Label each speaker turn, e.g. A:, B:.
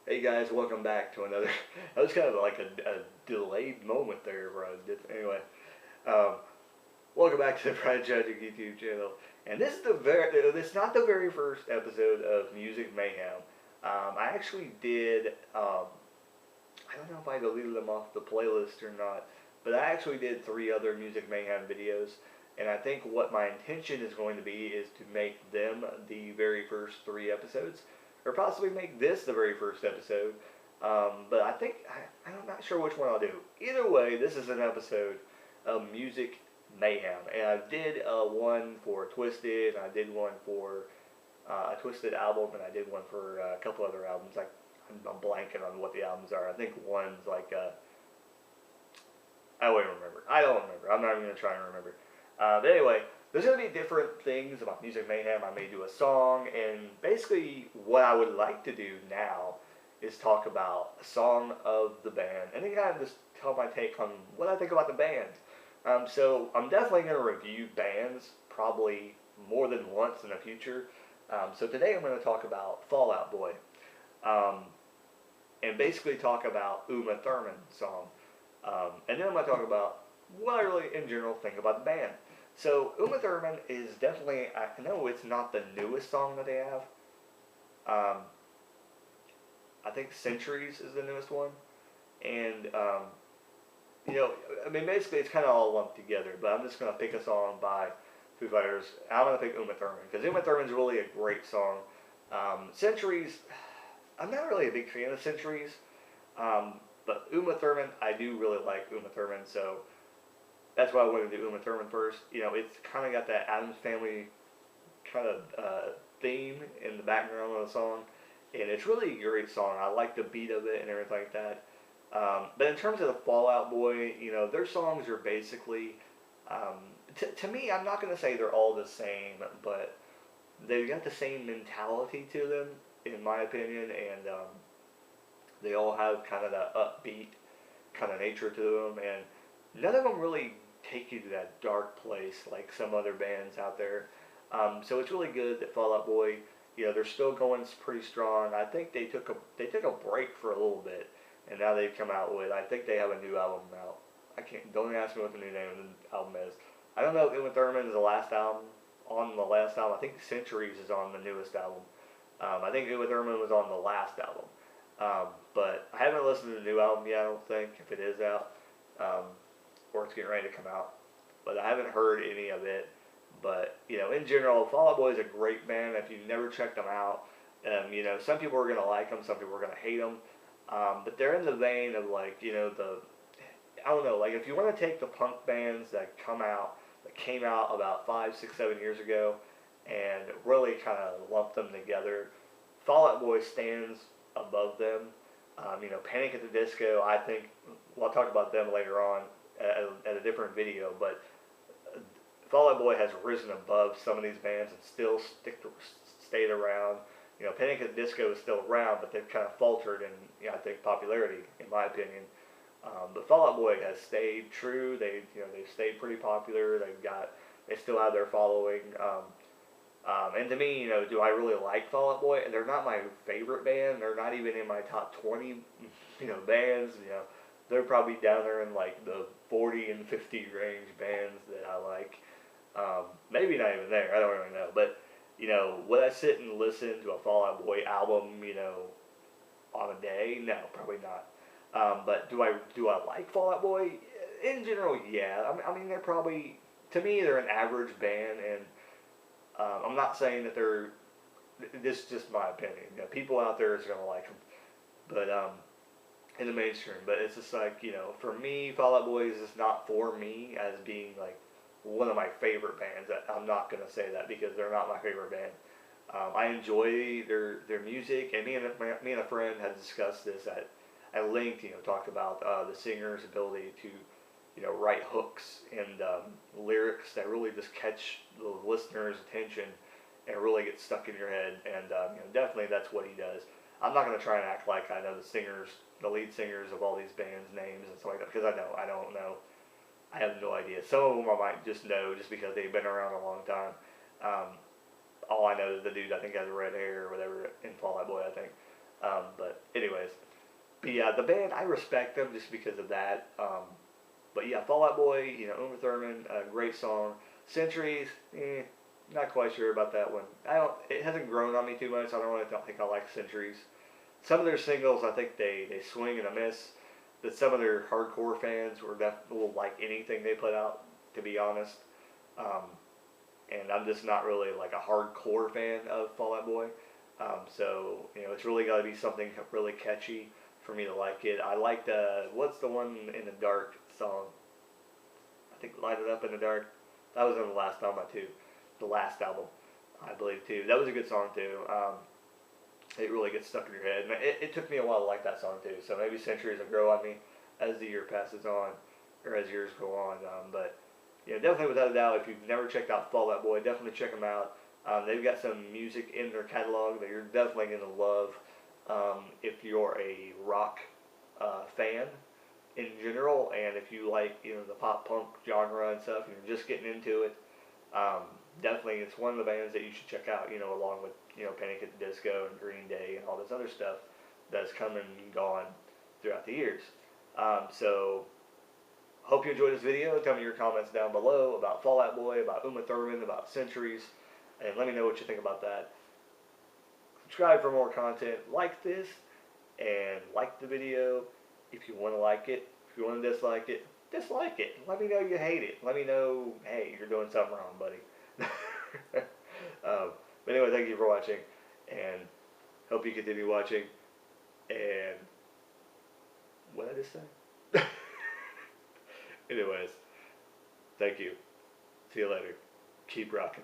A: Hey guys, welcome back to another. That was kind of like a delayed moment there, bro. Anyway, um, welcome back to the Tragick YouTube channel. And this is it's not the very first episode of Music Mayhem. I actually did. I don't know if I deleted them off the playlist or not, but I actually did three other Music Mayhem videos. And I think what my intention is going to be is to make them the very first three episodes, or possibly make this the very first episode. But I think I'm not sure which one I'll do. Either way, this is an episode of Music Mayhem, and I did one for Twisted, and I did one for a Twisted album, and I did one for a couple other albums. I'm blanking on what the albums are. I think one's like I won't remember. I don't remember. I'm not even gonna try and remember. But anyway, there's going to be different things about Music Mayhem. I may do a song, and basically what I would like to do now is talk about a song of the band, and then kind of just tell my take on what I think about the band. So I'm definitely going to review bands probably more than once in the future. So today I'm going to talk about Fall Out Boy, and basically talk about Uma Thurman's song. And then I'm going to talk about what I really, in general, think about the band. So, Uma Thurman is definitely, I know it's not the newest song that they have. I think Centuries is the newest one. And, I mean, basically it's kind of all lumped together, but I'm just going to pick a song by Foo Fighters. I'm going to pick Uma Thurman, because Uma Thurman's really a great song. Centuries, I'm not really a big fan of Centuries, but Uma Thurman, I do really like Uma Thurman, so that's why I wanted to do Uma Thurman first. It's kind of got that Addams Family kind of theme in the background of the song, and it's really a great song. I like the beat of it and everything like that. But in terms of the Fall Out Boy, their songs are basically, to me, I'm not going to say they're all the same, but they've got the same mentality to them, in my opinion, and they all have kind of that upbeat kind of nature to them, and none of them really take you to that dark place like some other bands out there. So it's really good that Fall Out Boy, they're still going pretty strong. I think they took a break for a little bit, and now they've come out with, I think they have a new album out. Don't ask me what the new name of the album is. I don't know if Uma Thurman is the last album. I think Centuries is on the newest album. I think Uma Thurman was on the last album. But I haven't listened to the new album yet, I don't think, if it is out. Or it's getting ready to come out. But I haven't heard any of it. But, in general, Fall Out Boy is a great band. If you've never checked them out, some people are going to like them, some people are going to hate them. But they're in the vein of, I don't know, if you want to take the punk bands that came out about 5, 6, 7 years ago, and really kind of lump them together, Fall Out Boy stands above them. Panic at the Disco, I think, I'll talk about them later on at a different video, but Fall Out Boy has risen above some of these bands and still stayed around. Panic at the Disco is still around, but they've kind of faltered in, I think, popularity, in my opinion. But Fall Out Boy has stayed true. They've stayed pretty popular. They still have their following. And to me, do I really like Fall Out Boy? They're not my favorite band. They're not even in my top 20, bands. They're probably down there in the 40 and 50 range bands that I like. Maybe not even there. I don't really know. But would I sit and listen to a Fall Out Boy album, on a day? No, probably not. But do I like Fall Out Boy? In general, yeah. I mean, they're probably, to me, they're an average band, and I'm not saying that they're, this is just my opinion. People out there is going to like them, but in the mainstream. But it's just for me, Fall Out Boy is just not for me as being one of my favorite bands. I'm not going to say that because they're not my favorite band. I enjoy their music, and me and a friend had discussed this at length. Talked about the singer's ability to write hooks and lyrics that really just catch the listener's attention and really get stuck in your head. And definitely that's what he does. I'm not going to try and act like I know the lead singers of all these bands' names and stuff like that, because I don't know. I have no idea. Some of them I might just know just because they've been around a long time. All I know is the dude, I think, has red hair or whatever in Fall Out Boy, I think. But anyways, but yeah, the band I respect them just because of that. But yeah, Fall Out Boy, Uma Thurman, great song. Centuries, not quite sure about that one. I don't. It hasn't grown on me too much. I don't think I like Centuries. Some of their singles, I think they swing and a miss. That some of their hardcore fans will like anything they put out. To be honest, um, and I'm just not really like a hardcore fan of Fall Out Boy. So it's really got to be something really catchy for me to like it. I liked what's the one in the dark song? I think Light It Up in the Dark. That was on the last album too. The last album, I believe too. That was a good song too. It really gets stuck in your head. And it took me a while to like that song too. So maybe Centuries will grow on me as the year passes on, or as years go on. But definitely without a doubt, if you've never checked out Fall Out Boy, definitely check them out. They've got some music in their catalog that you're definitely going to love if you're a rock fan in general, and if you like the pop punk genre and stuff, and you're just getting into it. Definitely, it's one of the bands that you should check out. Along with Panic at the Disco and Green Day and all this other stuff that's come and gone throughout the years. So hope you enjoyed this video. Tell me your comments down below about Fall Out Boy, about Uma Thurman, about Centuries, and let me know what you think about that. Subscribe for more content like this, and like the video if you want to like it. If you want to dislike it, dislike it. Let me know you hate it. Let me know, hey, you're doing something wrong, buddy. But anyway, thank you for watching, and hope you continue watching. And what did I just say? Anyways, thank you. See you later. Keep rocking.